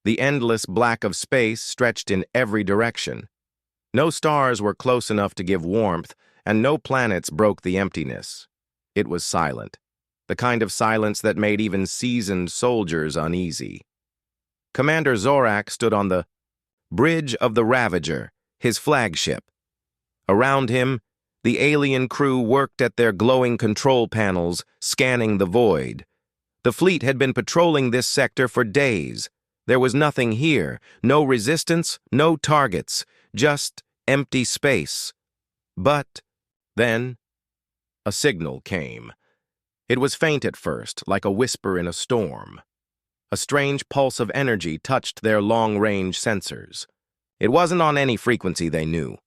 The endless black of space stretched in every direction. No stars were close enough to give warmth, and no planets broke the emptiness. It was silent, the kind of silence that made even seasoned soldiers uneasy. Commander Zorak stood on the bridge of the Ravager, his flagship. Around him, the alien crew worked at their glowing control panels, scanning the void. The fleet had been patrolling this sector for days. There was nothing here, no resistance, no targets, just empty space. But then a signal came. It was faint at first, like a whisper in a storm. A strange pulse of energy touched their long-range sensors. It wasn't on any frequency they knew.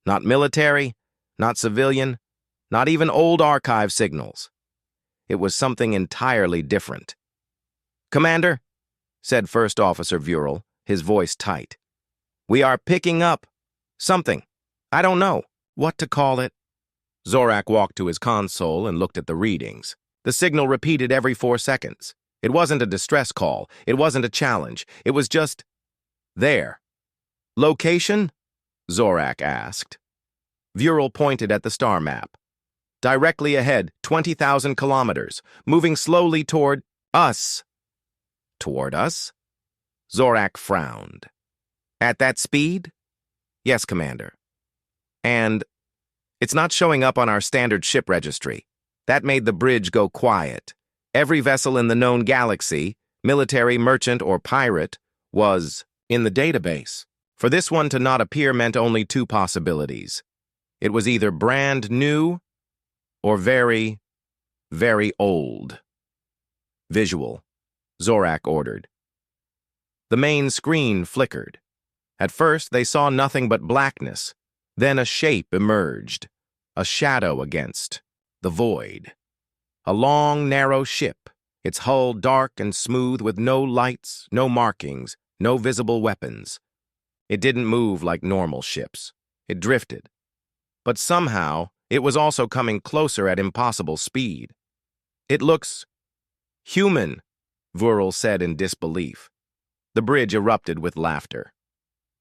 Not military, not civilian, not even old archive signals. It was something entirely different. "Commander," said First Officer Vural, his voice tight. "We are picking up something. I don't know what to call it." Zorak walked to his console and looked at the readings. The signal repeated every 4 seconds. It wasn't a distress call. It wasn't a challenge. It was just there. "Location?" Zorak asked. Vural pointed at the star map. "Directly ahead, 20,000 kilometers, moving slowly toward us." "Toward us?" Zorak frowned. "At that speed?" "Yes, Commander." "And it's not showing up on our standard ship registry. That made the bridge go quiet. Every vessel in the known galaxy, military, merchant, or pirate, was in the database. For this one to not appear meant only 2 possibilities. It was either brand new or very, very old. "Visual," Zorak ordered. The main screen flickered. At first, they saw nothing but blackness. Then a shape emerged, a shadow against the void. A long, narrow ship, its hull dark and smooth with no lights, no markings, no visible weapons. It didn't move like normal ships. It drifted. But somehow, it was also coming closer at impossible speed. "It looks human," Vural said in disbelief. The bridge erupted with laughter.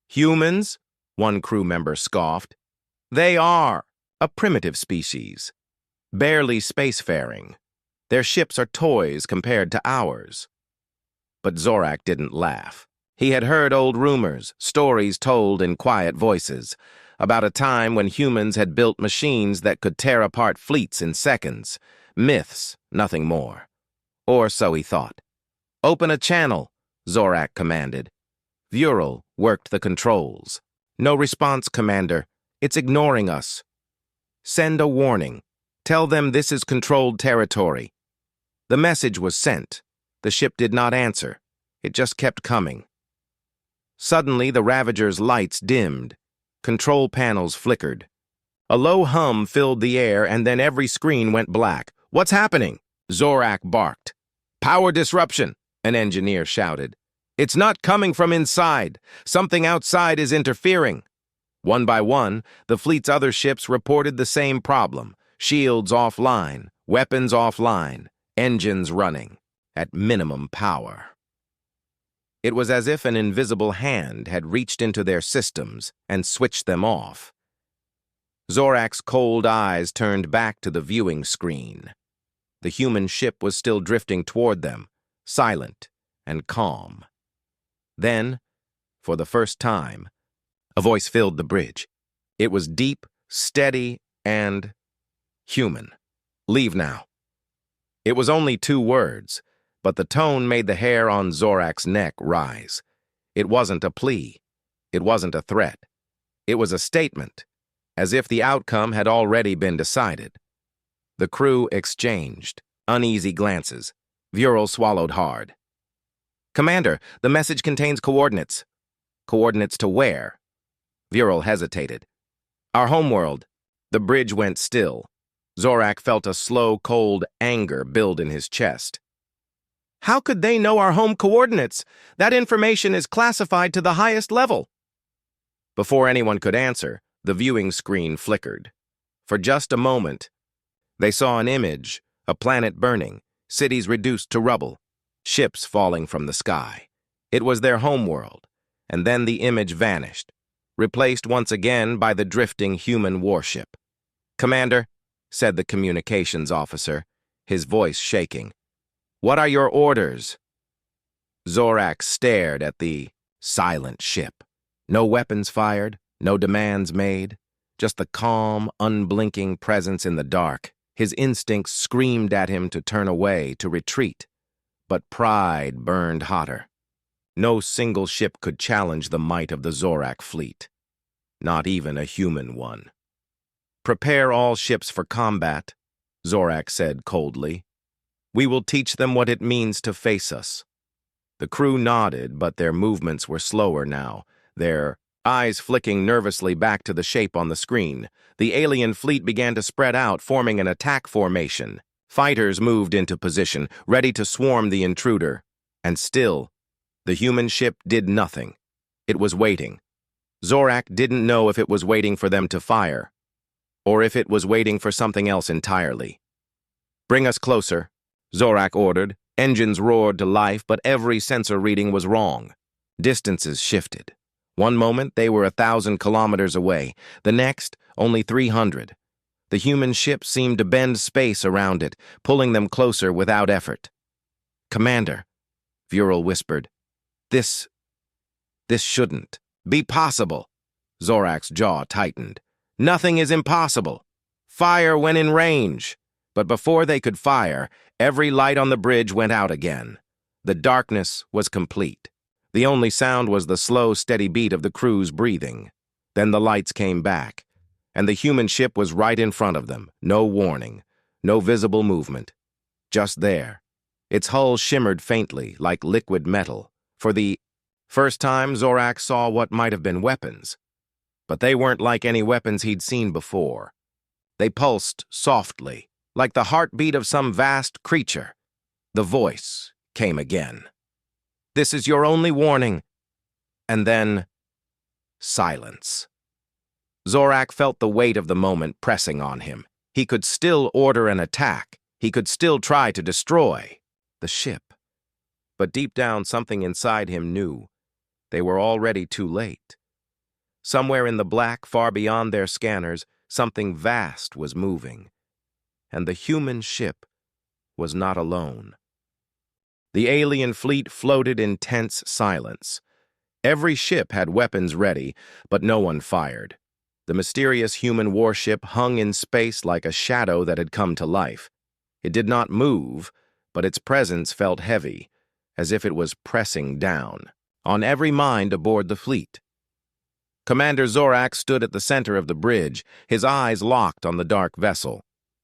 "Humans?" one crew member scoffed. "They are a primitive species, barely spacefaring. Their ships are toys compared to ours." But Zorak didn't laugh. He had heard old rumors, stories told in quiet voices, about a time when humans had built machines that could tear apart fleets in seconds. Myths, nothing more. Or so he thought. "Open a channel," Zorak commanded. Vural worked the controls. "No response, Commander. It's ignoring us." "Send a warning. Tell them this is controlled territory." The message was sent. The ship did not answer. It just kept coming. Suddenly, the Ravager's lights dimmed. Control panels flickered. A low hum filled the air, and then every screen went black. "What's happening?" Zorak barked. "Power disruption," an engineer shouted. "It's not coming from inside. Something outside is interfering." One by one, the fleet's other ships reported the same problem. Shields offline, weapons offline, engines running at minimum power. It was as if an invisible hand had reached into their systems and switched them off. Zorak's cold eyes turned back to the viewing screen. The human ship was still drifting toward them, silent and calm. Then, for the first time, a voice filled the bridge. It was deep, steady, and human. "Leave now." It was only 2 words, but the tone made the hair on Zorak's neck rise. It wasn't a plea. It wasn't a threat. It was a statement, as if the outcome had already been decided. The crew exchanged uneasy glances. Vural swallowed hard. "Commander, the message contains coordinates." "Coordinates to where?" Vural hesitated. "Our homeworld." The bridge went still. Zorak felt a slow, cold anger build in his chest. "How could they know our home coordinates? That information is classified to the highest level." Before anyone could answer, the viewing screen flickered. For just a moment, they saw an image, a planet burning, cities reduced to rubble, ships falling from the sky. It was their homeworld, and then the image vanished, replaced once again by the drifting human warship. "Commander," said the communications officer, his voice shaking, "what are your orders?" Zorak stared at the silent ship. No weapons fired, no demands made, just the calm, unblinking presence in the dark. His instincts screamed at him to turn away, to retreat, but pride burned hotter. No single ship could challenge the might of the Zorak fleet, not even a human one. "Prepare all ships for combat," Zorak said coldly. "We will teach them what it means to face us." The crew nodded, but their movements were slower now, their eyes flicking nervously back to the shape on the screen. The alien fleet began to spread out, forming an attack formation. Fighters moved into position, ready to swarm the intruder. And still, the human ship did nothing. It was waiting. Zorak didn't know if it was waiting for them to fire, or if it was waiting for something else entirely. "Bring us closer," Zorak ordered. Engines roared to life, but every sensor reading was wrong. Distances shifted. One moment, they were 1,000 kilometers away. The next, only 300. The human ship seemed to bend space around it, pulling them closer without effort. "Commander," Vural whispered, This shouldn't be possible." Zorak's jaw tightened. "Nothing is impossible. Fire when in range." But before they could fire, every light on the bridge went out again. The darkness was complete. The only sound was the slow, steady beat of the crew's breathing. Then the lights came back, and the human ship was right in front of them. No warning, no visible movement. Just there. Its hull shimmered faintly, like liquid metal. For the first time, Zorak saw what might have been weapons. But they weren't like any weapons he'd seen before. They pulsed softly, like the heartbeat of some vast creature. The voice came again. "This is your only warning." And then, silence. Zorak felt the weight of the moment pressing on him. He could still order an attack. He could still try to destroy the ship. But deep down, something inside him knew they were already too late. Somewhere in the black, far beyond their scanners, something vast was moving. And the human ship was not alone. The alien fleet floated in tense silence. Every ship had weapons ready, but no one fired. The mysterious human warship hung in space like a shadow that had come to life. It did not move, but its presence felt heavy, as if it was pressing down on every mind aboard the fleet. Commander Zorak stood at the center of the bridge, his eyes locked on the dark vessel.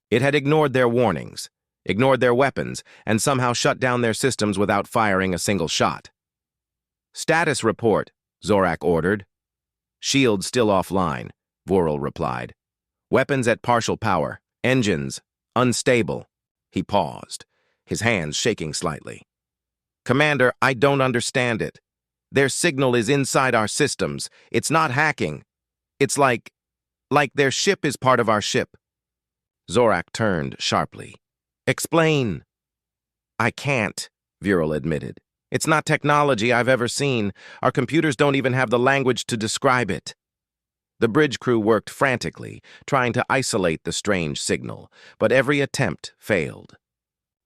It had ignored their warnings, ignored their weapons, and somehow shut down their systems without firing a single shot. "Status report," Zorak ordered. "Shields still offline," Vural replied. "Weapons at partial power. Engines unstable." He paused, his hands shaking slightly. "Commander, I don't understand it. Their signal is inside our systems. It's not hacking. It's like their ship is part of our ship." Zorak turned sharply. "Explain." "I can't," Vural admitted. "It's not technology I've ever seen. Our computers don't even have the language to describe it." The bridge crew worked frantically, trying to isolate the strange signal, but every attempt failed.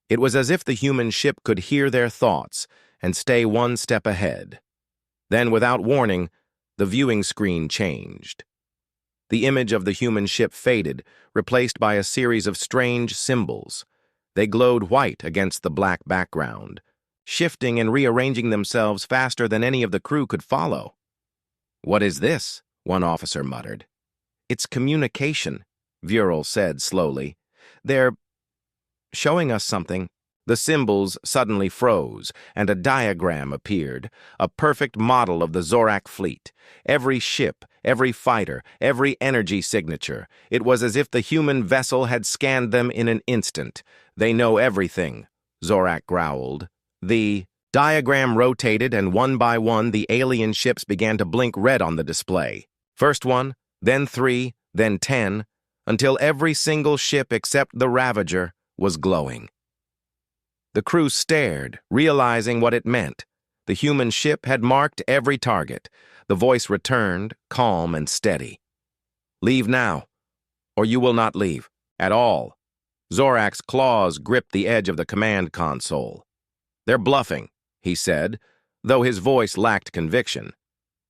It was as if the human ship could hear their thoughts and stay one step ahead. Then, without warning, the viewing screen changed. The image of the human ship faded, replaced by a series of strange symbols. They glowed white against the black background, shifting and rearranging themselves faster than any of the crew could follow. "What is this?" one officer muttered. "It's communication," Vural said slowly. "They're showing us something." The symbols suddenly froze, and a diagram appeared, a perfect model of the Zorak fleet. Every ship, every fighter, every energy signature. It was as if the human vessel had scanned them in an instant. "They know everything," Zorak growled. The diagram rotated, and one by one the alien ships began to blink red on the display. First one, then 3, then 10, until every single ship except the Ravager was glowing. The crew stared, realizing what it meant. The human ship had marked every target. The voice returned, calm and steady. "Leave now, or you will not leave, at all." Zorak's claws gripped the edge of the command console. "They're bluffing," he said, though his voice lacked conviction.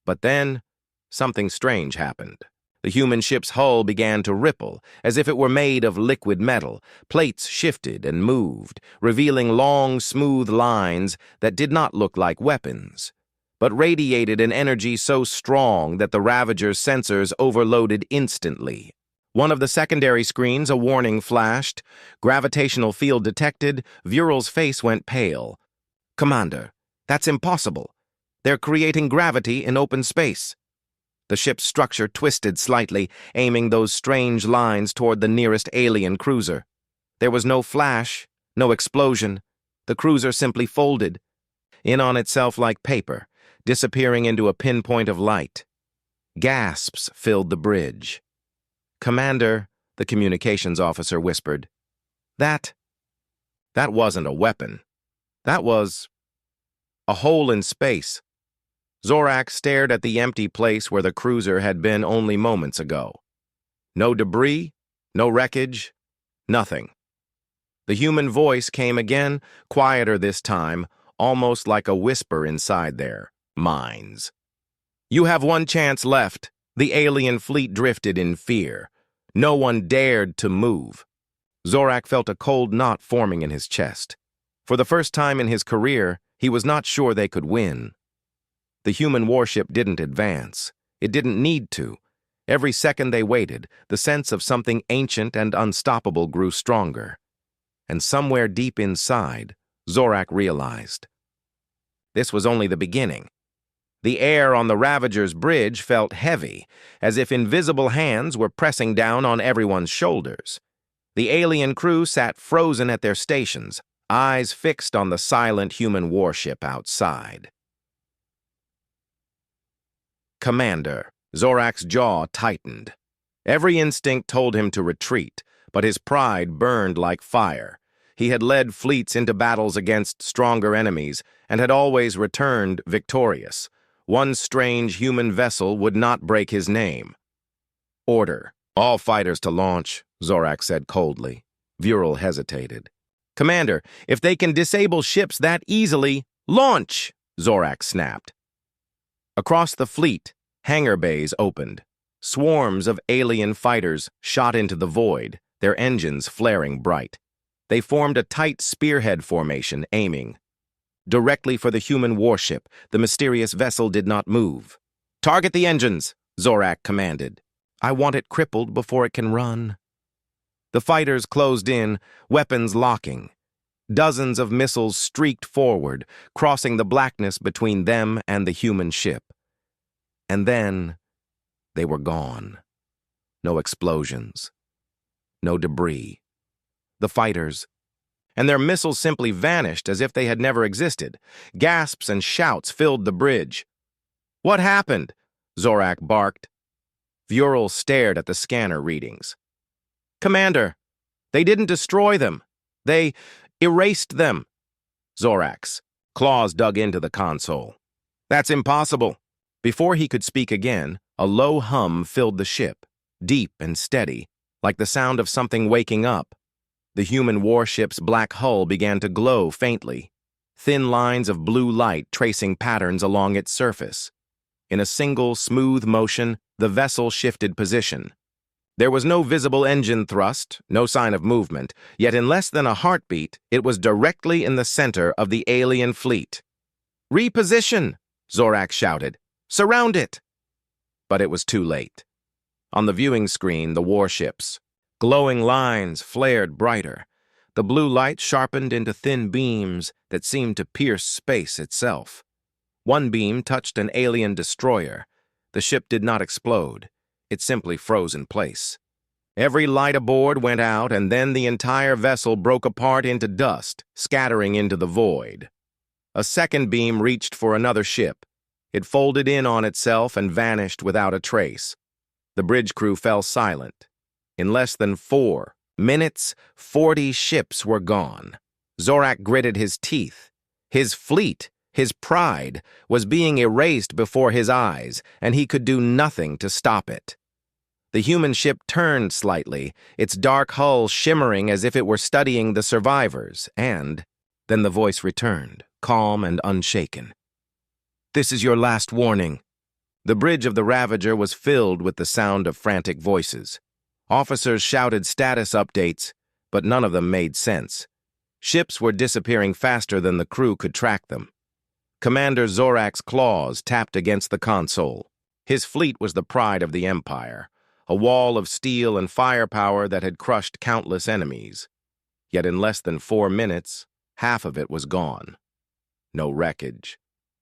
But then, something strange happened. The human ship's hull began to ripple, as if it were made of liquid metal. Plates shifted and moved, revealing long, smooth lines that did not look like weapons, but radiated an energy so strong that the Ravager's sensors overloaded instantly. One of the secondary screens, a warning flashed. Gravitational field detected. Vural's face went pale. "Commander, that's impossible. They're creating gravity in open space." The ship's structure twisted slightly, aiming those strange lines toward the nearest alien cruiser. There was no flash, no explosion. The cruiser simply folded, in on itself like paper, disappearing into a pinpoint of light. Gasps filled the bridge. "Commander," the communications officer whispered, That wasn't a weapon. That was a hole in space." Zorak stared at the empty place where the cruiser had been only moments ago. No debris, no wreckage, nothing. The human voice came again, quieter this time, almost like a whisper inside their minds. "You have one chance left." The alien fleet drifted in fear. No one dared to move. Zorak felt a cold knot forming in his chest. For the first time in his career, he was not sure they could win. The human warship didn't advance. It didn't need to. Every second they waited, the sense of something ancient and unstoppable grew stronger. And somewhere deep inside, Zorak realized this was only the beginning. The air on the Ravager's bridge felt heavy, as if invisible hands were pressing down on everyone's shoulders. The alien crew sat frozen at their stations, eyes fixed on the silent human warship outside. "Commander." Zorak's jaw tightened. Every instinct told him to retreat, but his pride burned like fire. He had led fleets into battles against stronger enemies and had always returned victorious. One strange human vessel would not break his name. "Order. All fighters to launch," Zorak said coldly. Vural hesitated. "Commander, if they can disable ships that easily, launch!" Zorak snapped. Across the fleet, hangar bays opened. Swarms of alien fighters shot into the void, their engines flaring bright. They formed a tight spearhead formation, aiming. Directly for the human warship, the mysterious vessel did not move. "Target the engines," Zorak commanded. "I want it crippled before it can run." The fighters closed in, weapons locking. Dozens of missiles streaked forward, crossing the blackness between them and the human ship. And then, they were gone. No explosions. No debris. The fighters. And their missiles simply vanished as if they had never existed. Gasps and shouts filled the bridge. "What happened?" Zorak barked. Vural stared at the scanner readings. "Commander, they didn't destroy them. They erased them." Zorak's claws dug into the console. "That's impossible." Before he could speak again, a low hum filled the ship, deep and steady, like the sound of something waking up. The human warship's black hull began to glow faintly, thin lines of blue light tracing patterns along its surface. In a single, smooth motion, the vessel shifted position. There was no visible engine thrust, no sign of movement, yet in less than a heartbeat, it was directly in the center of the alien fleet. "Reposition!" Zorak shouted. "Surround it!" But it was too late. On the viewing screen, the warships. Glowing lines flared brighter. The blue light sharpened into thin beams that seemed to pierce space itself. One beam touched an alien destroyer. The ship did not explode. It simply froze in place. Every light aboard went out, and then the entire vessel broke apart into dust, scattering into the void. A second beam reached for another ship. It folded in on itself and vanished without a trace. The bridge crew fell silent. In less than 4 minutes, 40 ships were gone. Zorak gritted his teeth. His fleet His pride was being erased before his eyes, and he could do nothing to stop it. The human ship turned slightly, its dark hull shimmering as if it were studying the survivors, and then the voice returned, calm and unshaken. "This is your last warning." The bridge of the Ravager was filled with the sound of frantic voices. Officers shouted status updates, but none of them made sense. Ships were disappearing faster than the crew could track them. Commander Zorak's claws tapped against the console. His fleet was the pride of the Empire, a wall of steel and firepower that had crushed countless enemies. Yet in less than 4 minutes, half of it was gone. No wreckage,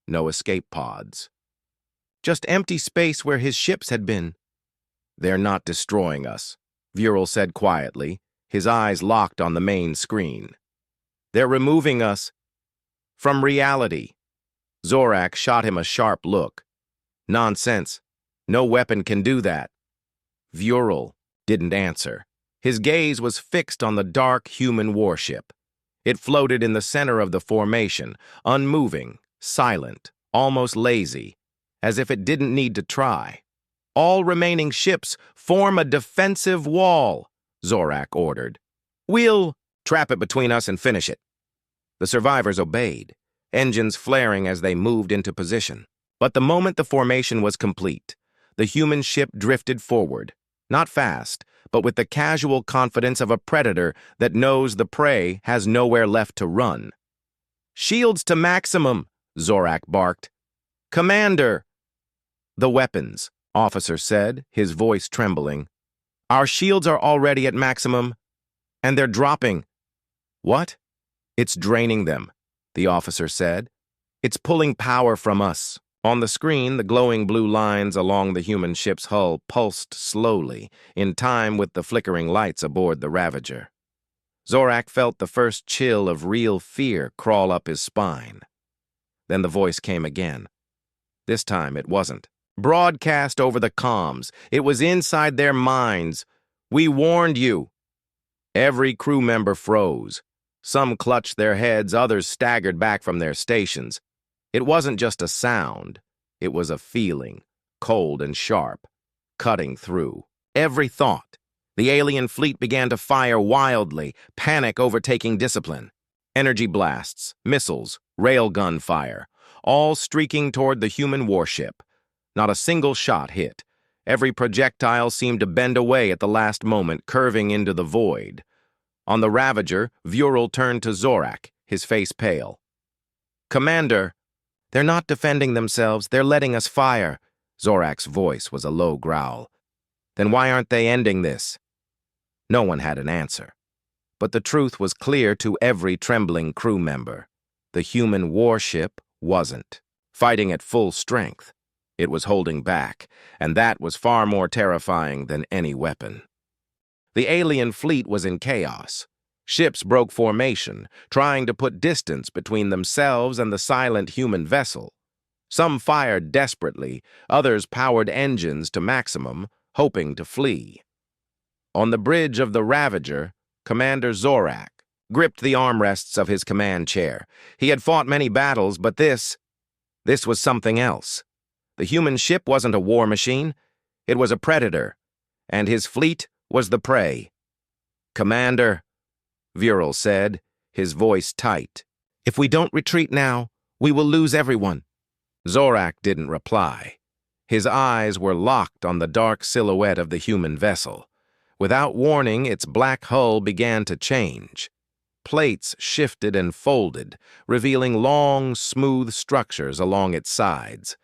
no escape pods. Just empty space where his ships had been. "They're not destroying us," Vural said quietly, his eyes locked on the main screen. "They're removing us from reality." Zorak shot him a sharp look. "Nonsense. No weapon can do that." Vural didn't answer. His gaze was fixed on the dark human warship. It floated in the center of the formation, unmoving, silent, almost lazy, as if it didn't need to try. "All remaining ships form a defensive wall," Zorak ordered. "We'll trap it between us and finish it." The survivors obeyed, engines flaring as they moved into position. But the moment the formation was complete, the human ship drifted forward, not fast, but with the casual confidence of a predator that knows the prey has nowhere left to run. "Shields to maximum," Zorak barked. "Commander!" "The weapons," officer said, his voice trembling. "Our shields are already at maximum, and they're dropping." "What?" "It's draining them," the officer said. "It's pulling power from us." On the screen, the glowing blue lines along the human ship's hull pulsed slowly, in time with the flickering lights aboard the Ravager. Zorak felt the first chill of real fear crawl up his spine. Then the voice came again. This time it wasn't broadcast over the comms. It was inside their minds. "We warned you." Every crew member froze. Some clutched their heads, others staggered back from their stations. It wasn't just a sound. It was a feeling, cold and sharp, cutting through every thought. The alien fleet began to fire wildly, panic overtaking discipline. Energy blasts, missiles, railgun fire, all streaking toward the human warship. Not a single shot hit. Every projectile seemed to bend away at the last moment, curving into the void. On the Ravager, Vural turned to Zorak, his face pale. "Commander!" "They're not defending themselves, they're letting us fire." Zorak's voice was a low growl. "Then why aren't they ending this?" No one had an answer. But the truth was clear to every trembling crew member. The human warship wasn't fighting at full strength. It was holding back, and that was far more terrifying than any weapon. The alien fleet was in chaos. Ships broke formation, trying to put distance between themselves and the silent human vessel. Some fired desperately, others powered engines to maximum, hoping to flee. On the bridge of the Ravager, Commander Zorak gripped the armrests of his command chair. He had fought many battles, but this was something else. The human ship wasn't a war machine. It was a predator, and his fleet was the prey. "Commander," Vural said, his voice tight, "if we don't retreat now, we will lose everyone." Zorak didn't reply. His eyes were locked on the dark silhouette of the human vessel. Without warning, its black hull began to change. Plates shifted and folded, revealing long, smooth structures along its sides.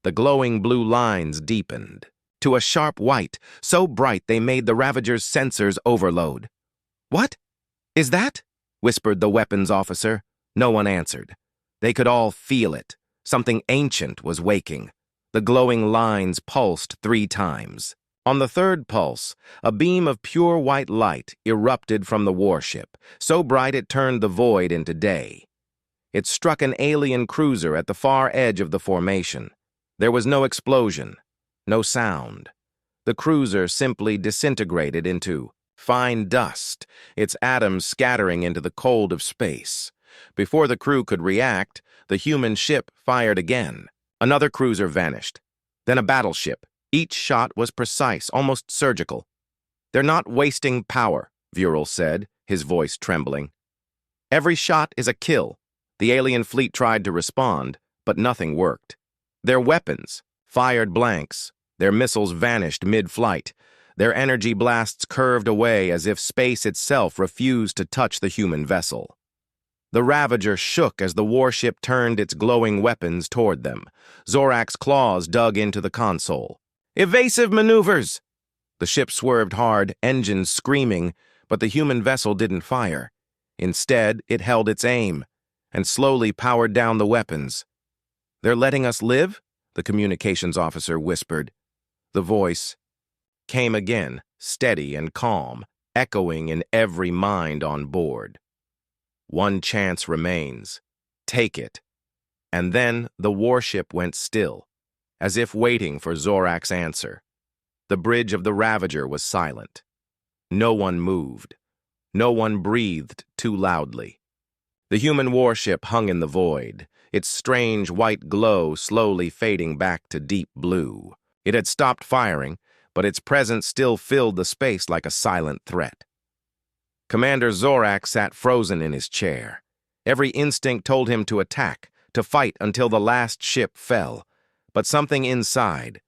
The glowing blue lines deepened to a sharp white, so bright they made the Ravager's sensors overload. "What is that?" whispered the weapons officer. No one answered. They could all feel it. Something ancient was waking. The glowing lines pulsed 3 times. On the third pulse, a beam of pure white light erupted from the warship, so bright it turned the void into day. It struck an alien cruiser at the far edge of the formation. There was no explosion, no sound. The cruiser simply disintegrated into fine dust, its atoms scattering into the cold of space. Before the crew could react, The human ship fired again. Another cruiser vanished. Then a battleship. Each shot was precise, almost surgical. "They're not wasting power," Vural said, his voice trembling. "Every shot is a kill." The alien fleet tried to respond, but nothing worked. Their weapons fired blanks. Their missiles vanished mid-flight. Their energy blasts curved away as if space itself refused to touch the human vessel. The Ravager shook as the warship turned its glowing weapons toward them. Zorak's claws dug into the console. "Evasive maneuvers!" The ship swerved hard, engines screaming, but the human vessel didn't fire. Instead, it held its aim and slowly powered down the weapons. "They're letting us live?" the communications officer whispered. The voice came again, steady and calm, echoing in every mind on board. "One chance remains. Take it." And then the warship went still, as if waiting for Zorak's answer. The bridge of the Ravager was silent. No one moved. No one breathed too loudly. The human warship hung in the void, its strange white glow slowly fading back to deep blue. It had stopped firing, but its presence still filled the space like a silent threat. Commander Zorak sat frozen in his chair. Every instinct told him to attack, to fight until the last ship fell. But something inside,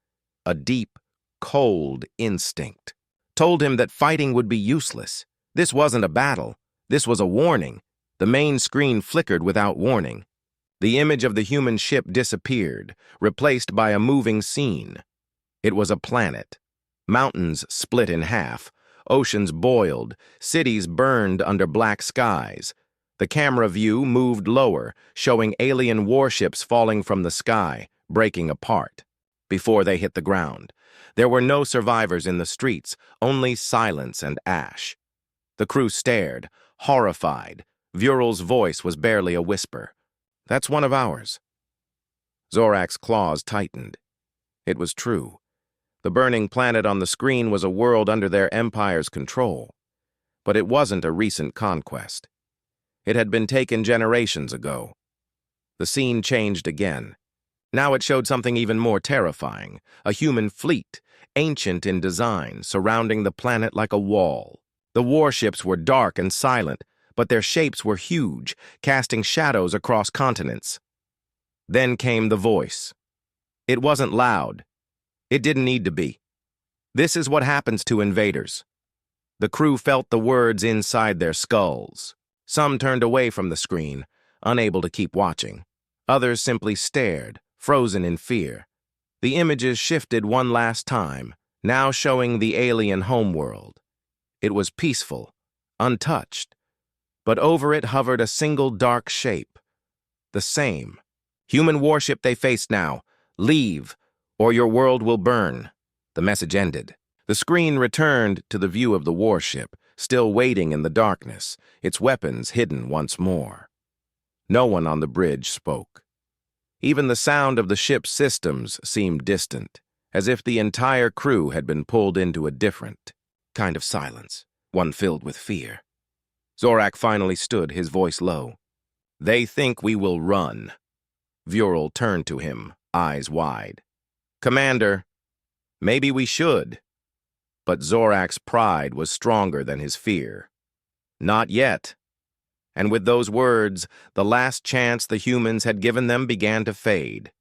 a deep, cold instinct, told him that fighting would be useless. This wasn't a battle. This was a warning. The main screen flickered without warning. The image of the human ship disappeared, replaced by a moving scene. It was a planet. Mountains split in half. Oceans boiled. Cities burned under black skies. The camera view moved lower, showing alien warships falling from the sky, breaking apart. Before they hit the ground, there were no survivors in the streets, only silence and ash. The crew stared, horrified. Vural's voice was barely a whisper. "That's one of ours." Zorak's claws tightened. It was true. The burning planet on the screen was a world under their empire's control. But it wasn't a recent conquest. It had been taken generations ago. The scene changed again. Now it showed something even more terrifying, a human fleet, ancient in design, surrounding the planet like a wall. The warships were dark and silent, but their shapes were huge, casting shadows across continents. Then came the voice. It wasn't loud. It didn't need to be. "This is what happens to invaders." The crew felt the words inside their skulls. Some turned away from the screen, unable to keep watching. Others simply stared, frozen in fear. The images shifted one last time, now showing the alien homeworld. It was peaceful, untouched, but over it hovered a single dark shape. The same. "Human warship they face now. Leave, or your world will burn." The message ended. The screen returned to the view of the warship, still waiting in the darkness, its weapons hidden once more. No one on the bridge spoke. Even the sound of the ship's systems seemed distant, as if the entire crew had been pulled into a different kind of silence, one filled with fear. Zorak finally stood, his voice low. "They think we will run." Vural turned to him, eyes wide. "Commander, maybe we should." But Zorak's pride was stronger than his fear. "Not yet." And with those words, the last chance the humans had given them began to fade.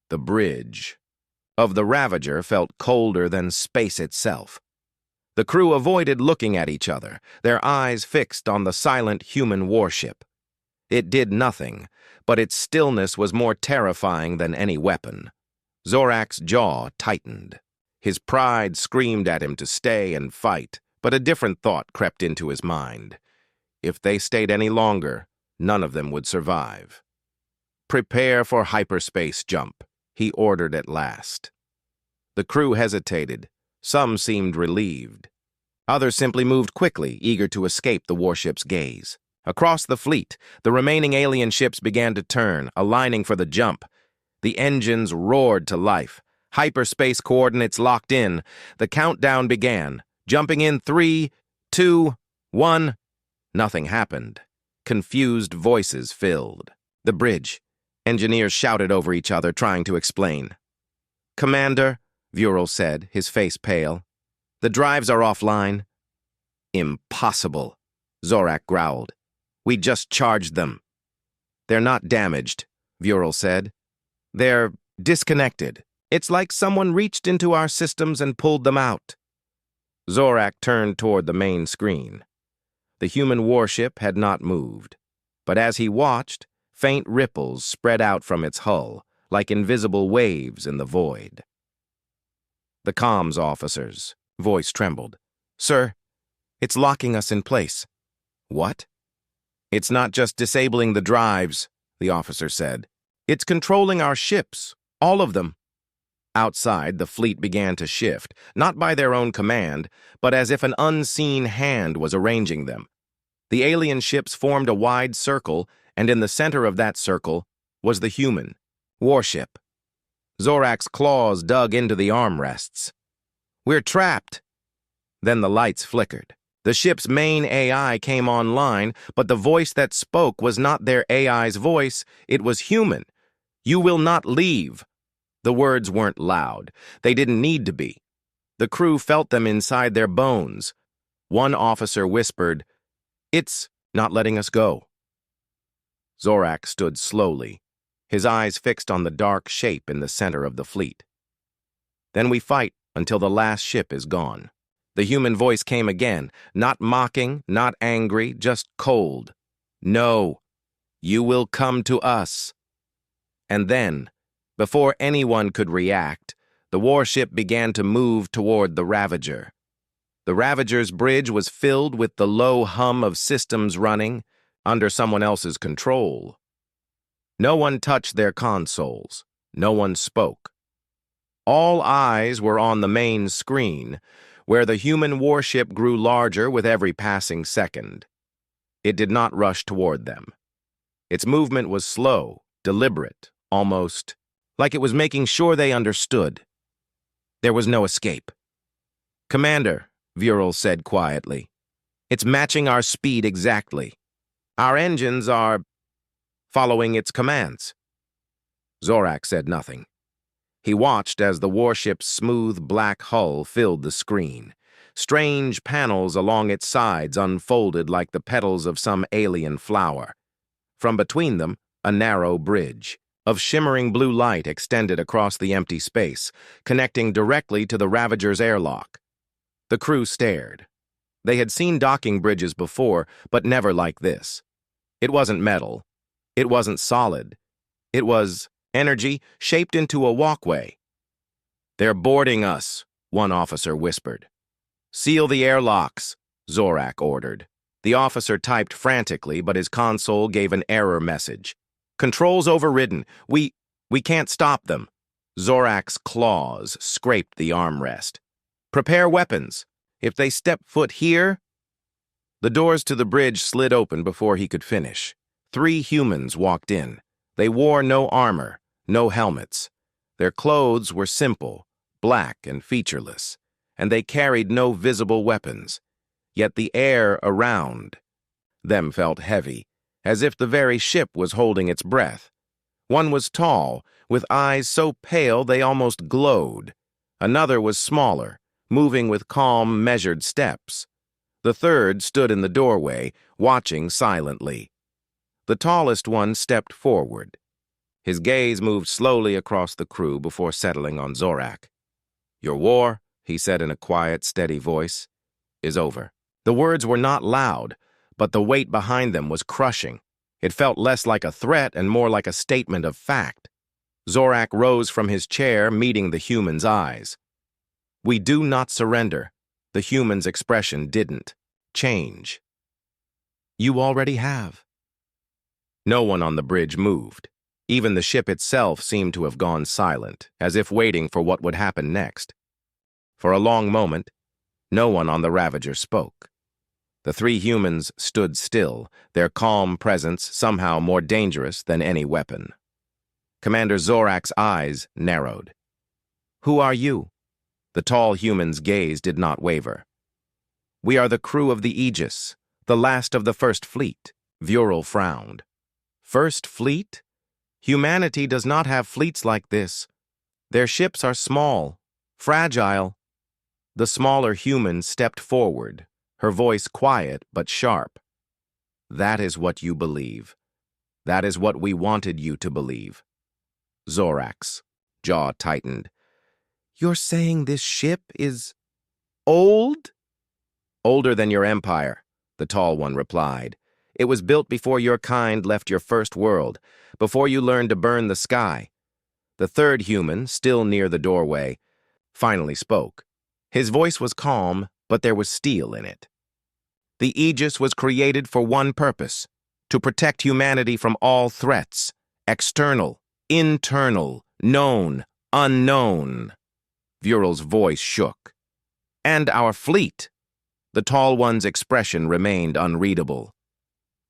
The bridge of the Ravager felt colder than space itself. The crew avoided looking at each other, their eyes fixed on the silent human warship. It did nothing, but its stillness was more terrifying than any weapon. Zorak's jaw tightened. His pride screamed at him to stay and fight, but a different thought crept into his mind. If they stayed any longer, none of them would survive. "Prepare for hyperspace jump," he ordered at last. The crew hesitated. Some seemed relieved. Others simply moved quickly, eager to escape the warship's gaze. Across the fleet, the remaining alien ships began to turn, aligning for the jump. The engines roared to life. Hyperspace coordinates locked in. The countdown began. Jumping in 3, 2, 1. Nothing happened. Confused voices filled. The bridge. Engineers shouted over each other, trying to explain. "Commander," Vural said, his face pale. "The drives are offline." "Impossible," Zorak growled. "We just charged them." "They're not damaged," Vural said. "They're disconnected. It's like someone reached into our systems and pulled them out." Zorak turned toward the main screen. The human warship had not moved, but as he watched, faint ripples spread out from its hull, like invisible waves in the void. The comms officer's voice trembled. "Sir, it's locking us in place." "What?" "It's not just disabling the drives," the officer said. "It's controlling our ships, all of them." Outside, the fleet began to shift, not by their own command, but as if an unseen hand was arranging them. The alien ships formed a wide circle, and in the center of that circle was the human warship. Zorak's claws dug into the armrests. "We're trapped." Then the lights flickered. The ship's main AI came online, but the voice that spoke was not their AI's voice, it was human. "You will not leave." The words weren't loud. They didn't need to be. The crew felt them inside their bones. One officer whispered, "It's not letting us go." Zorak stood slowly, his eyes fixed on the dark shape in the center of the fleet. "Then we fight until the last ship is gone." The human voice came again, not mocking, not angry, just cold. "No, you will come to us." And then, before anyone could react, the warship began to move toward the Ravager. The Ravager's bridge was filled with the low hum of systems running under someone else's control. No one touched their consoles. No one spoke. All eyes were on the main screen, where the human warship grew larger with every passing second. It did not rush toward them. Its movement was slow, deliberate, almost like it was making sure they understood. There was no escape. "Commander," Vural said quietly, "it's matching our speed exactly. Our engines are following its commands." Zorak said nothing. He watched as the warship's smooth black hull filled the screen. Strange panels along its sides unfolded like the petals of some alien flower. From between them, a narrow bridge of shimmering blue light extended across the empty space, connecting directly to the Ravager's airlock. The crew stared. They had seen docking bridges before, but never like this. It wasn't metal. It wasn't solid. It was energy shaped into a walkway. "They're boarding us," one officer whispered. "Seal the airlocks," Zorak ordered. The officer typed frantically, but his console gave an error message. "Controls overridden. We can't stop them." Zorak's claws scraped the armrest. "Prepare weapons. If they step foot here..." The doors to the bridge slid open before he could finish. 3 humans walked in. They wore no armor, no helmets. Their clothes were simple, black and featureless, and they carried no visible weapons. Yet the air around them felt heavy, as if the very ship was holding its breath. One was tall, with eyes so pale they almost glowed. Another was smaller, moving with calm, measured steps. The third stood in the doorway, watching silently. The tallest one stepped forward. His gaze moved slowly across the crew before settling on Zorak. "Your war," he said in a quiet, steady voice, "is over." The words were not loud, but the weight behind them was crushing. It felt less like a threat and more like a statement of fact. Zorak rose from his chair, meeting the human's eyes. "We do not surrender." The human's expression didn't change. "You already have." No one on the bridge moved. Even the ship itself seemed to have gone silent, as if waiting for what would happen next. For a long moment, no one on the Ravager spoke. The 3 humans stood still, their calm presence somehow more dangerous than any weapon. Commander Zorak's eyes narrowed. "Who are you?" The tall human's gaze did not waver. "We are the crew of the Aegis, the last of the First Fleet." Vural frowned. First fleet? Humanity does not have fleets like this. Their ships are small, fragile. The smaller human stepped forward, her voice quiet but sharp. That is what you believe. That is what we wanted you to believe. Zorak's jaw tightened. You're saying this ship is old? Older than your empire, the tall one replied. It was built before your kind left your first world, before you learned to burn the sky. The third human, still near the doorway, finally spoke. His voice was calm, but there was steel in it. The Aegis was created for one purpose, to protect humanity from all threats, external, internal, known, unknown. Vural's voice shook. And our fleet. The tall one's expression remained unreadable.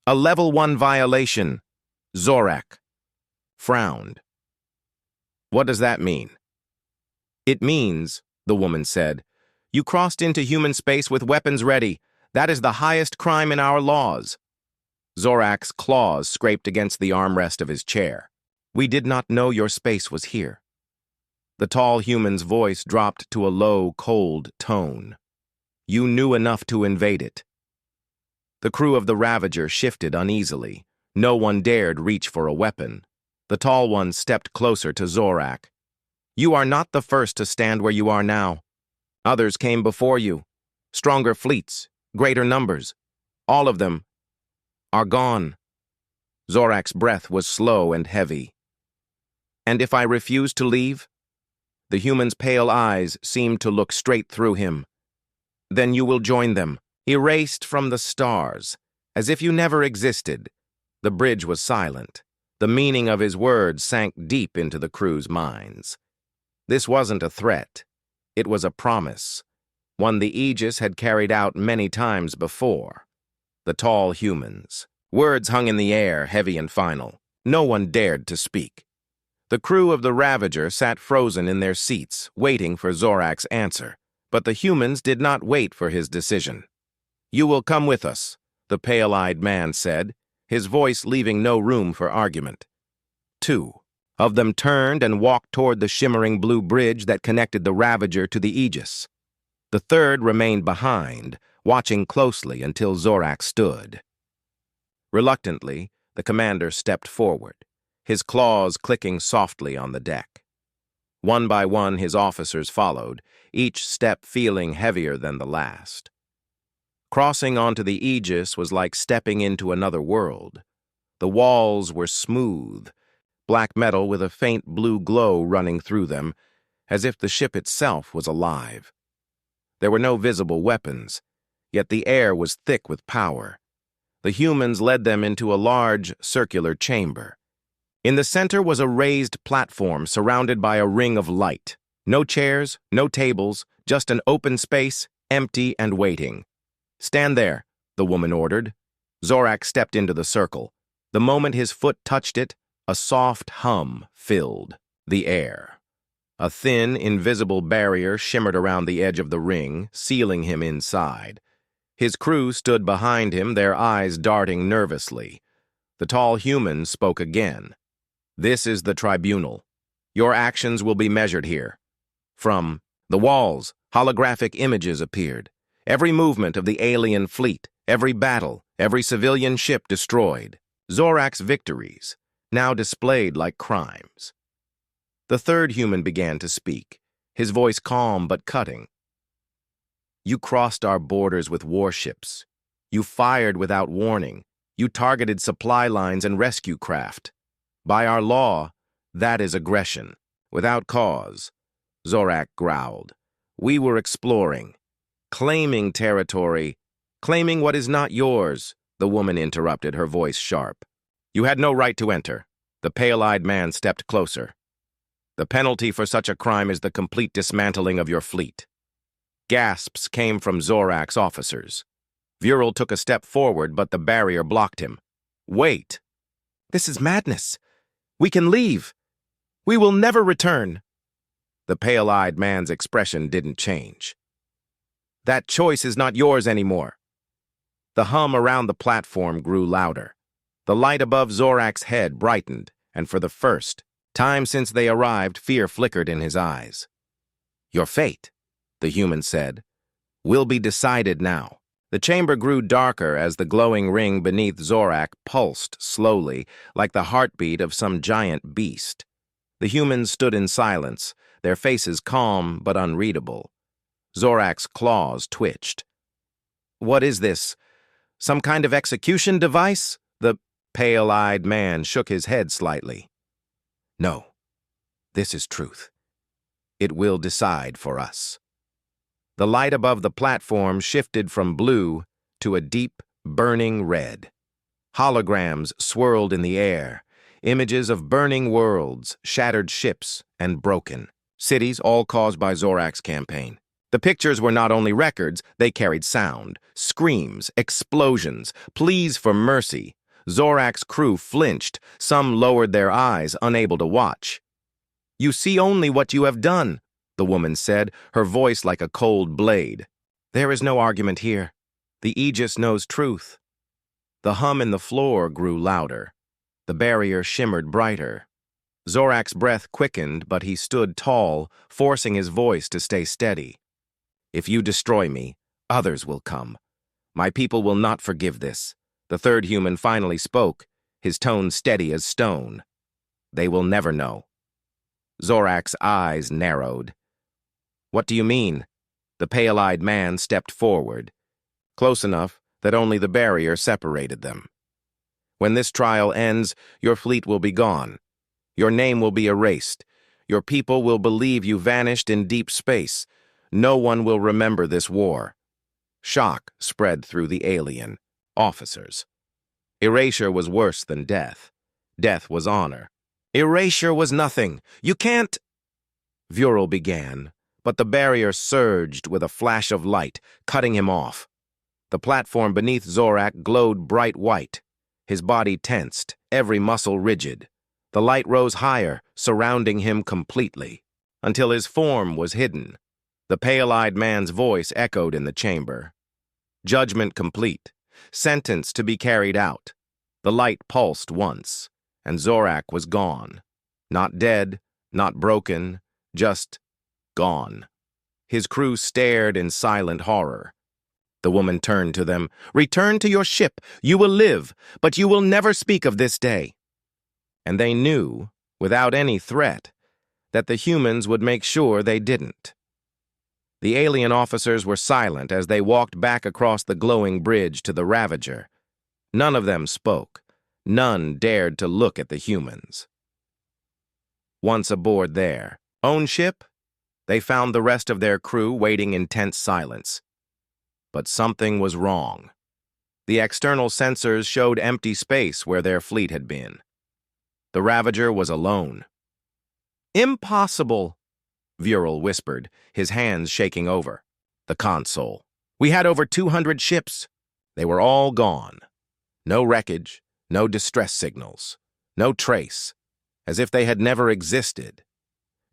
A level 1 violation. Zorak frowned. What does that mean? It means, the woman said, you crossed into human space with weapons ready. That is the highest crime in our laws. Zorak's claws scraped against the armrest of his chair. We did not know your space was here. The tall human's voice dropped to a low, cold tone. You knew enough to invade it. The crew of the Ravager shifted uneasily. No one dared reach for a weapon. The tall one stepped closer to Zorak. You are not the first to stand where you are now. Others came before you. Stronger fleets, greater numbers. All of them are gone. Zorak's breath was slow and heavy. And if I refuse to leave? The human's pale eyes seemed to look straight through him. Then you will join them, erased from the stars, as if you never existed. The bridge was silent. The meaning of his words sank deep into the crew's minds. This wasn't a threat. It was a promise, one the Aegis had carried out many times before. The tall humans. Words hung in the air, heavy and final. No one dared to speak. The crew of the Ravager sat frozen in their seats, waiting for Zorak's answer. But the humans did not wait for his decision. You will come with us, the pale-eyed man said, his voice leaving no room for argument. 2 of them turned and walked toward the shimmering blue bridge that connected the Ravager to the Aegis. The third remained behind, watching closely until Zorak stood. Reluctantly, the commander stepped forward, his claws clicking softly on the deck. One by one, his officers followed, each step feeling heavier than the last. Crossing onto the Aegis was like stepping into another world. The walls were smooth, black metal with a faint blue glow running through them, as if the ship itself was alive. There were no visible weapons, yet the air was thick with power. The humans led them into a large, circular chamber. In the center was a raised platform surrounded by a ring of light. No chairs, no tables, just an open space, empty and waiting. Stand there, the woman ordered. Zorak stepped into the circle. The moment his foot touched it, a soft hum filled the air. A thin, invisible barrier shimmered around the edge of the ring, sealing him inside. His crew stood behind him, their eyes darting nervously. The tall human spoke again. This is the tribunal. Your actions will be measured here. From the walls, holographic images appeared. Every movement of the alien fleet, every battle, every civilian ship destroyed. Zorak's victories, now displayed like crimes. The third human began to speak, his voice calm but cutting. You crossed our borders with warships. You fired without warning. You targeted supply lines and rescue craft. By our law, that is aggression. Without cause, Zorak growled. We were exploring, claiming territory, claiming what is not yours, the woman interrupted, her voice sharp. You had no right to enter. The pale-eyed man stepped closer. The penalty for such a crime is the complete dismantling of your fleet. Gasps came from Zorak's officers. Vural took a step forward, but the barrier blocked him. Wait. This is madness. We can leave. We will never return. The pale-eyed man's expression didn't change. That choice is not yours anymore. The hum around the platform grew louder. The light above Zorak's head brightened, and for the first time since they arrived, fear flickered in his eyes. "Your fate," the human said, "will be decided now." The chamber grew darker as the glowing ring beneath Zorak pulsed slowly, like the heartbeat of some giant beast. The humans stood in silence, their faces calm but unreadable. Zorak's claws twitched. "What is this? Some kind of execution device?" The pale-eyed man shook his head slightly. "No, this is truth. It will decide for us." The light above the platform shifted from blue to a deep, burning red. Holograms swirled in the air, images of burning worlds, shattered ships, and broken cities, all caused by Zorak's campaign. The pictures were not only records, they carried sound, screams, explosions, pleas for mercy. Zorak's crew flinched, some lowered their eyes, unable to watch. "You see only what you have done," the woman said, her voice like a cold blade. "There is no argument here. The Aegis knows truth." The hum in the floor grew louder. The barrier shimmered brighter. Zorak's breath quickened, but he stood tall, forcing his voice to stay steady. "If you destroy me, others will come. My people will not forgive this." The third human finally spoke, his tone steady as stone. "They will never know." Zorak's eyes narrowed. "What do you mean?" The pale-eyed man stepped forward, close enough that only the barrier separated them. "When this trial ends, your fleet will be gone. Your name will be erased. Your people will believe you vanished in deep space. No one will remember this war." Shock spread through the alien officers. Erasure was worse than death. Death was honor. "Erasure was nothing. You can't—" Vural began, but the barrier surged with a flash of light, cutting him off. The platform beneath Zorak glowed bright white. His body tensed, every muscle rigid. The light rose higher, surrounding him completely, until his form was hidden. The pale-eyed man's voice echoed in the chamber. "Judgment complete. Sentence to be carried out." The light pulsed once, and Zorak was gone. Not dead, not broken, just gone. His crew stared in silent horror. The woman turned to them. "Return to your ship. You will live, but you will never speak of this day." And they knew, without any threat, that the humans would make sure they didn't. The alien officers were silent as they walked back across the glowing bridge to the Ravager. None of them spoke. None dared to look at the humans. Once aboard their own ship, they found the rest of their crew waiting in tense silence. But something was wrong. The external sensors showed empty space where their fleet had been. The Ravager was alone. "Impossible," Vural whispered, his hands shaking over the console. "We had over 200 ships. They were all gone. No wreckage, no distress signals, no trace, as if they had never existed.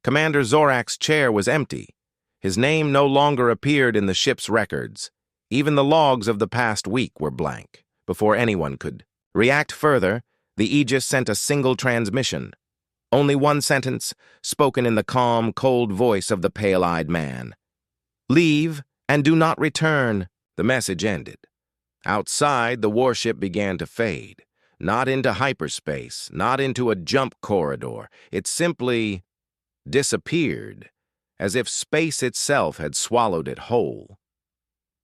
Commander Zorak's chair was empty. His name no longer appeared in the ship's records. Even the logs of the past week were blank. Before anyone could react further, the Aegis sent a single transmission. Only one sentence, spoken in the calm, cold voice of the pale-eyed man. "Leave and do not return." The message ended. Outside, the warship began to fade. Not into hyperspace, not into a jump corridor. It simply disappeared, as if space itself had swallowed it whole.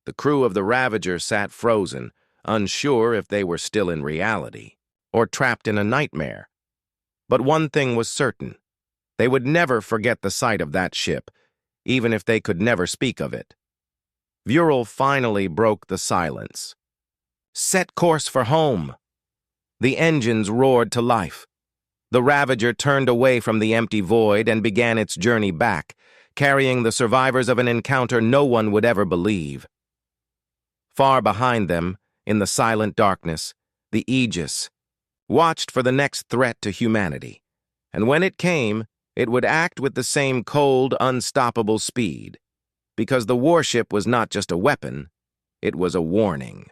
The crew of the Ravager sat frozen, unsure if they were still in reality, or trapped in a nightmare. But one thing was certain. They would never forget the sight of that ship, even if they could never speak of it. Vural finally broke the silence. "Set course for home." The engines roared to life. The Ravager turned away from the empty void and began its journey back, carrying the survivors of an encounter no one would ever believe. Far behind them, in the silent darkness, the Aegis watched for the next threat to humanity, and when it came, it would act with the same cold, unstoppable speed, because the warship was not just a weapon, it was a warning.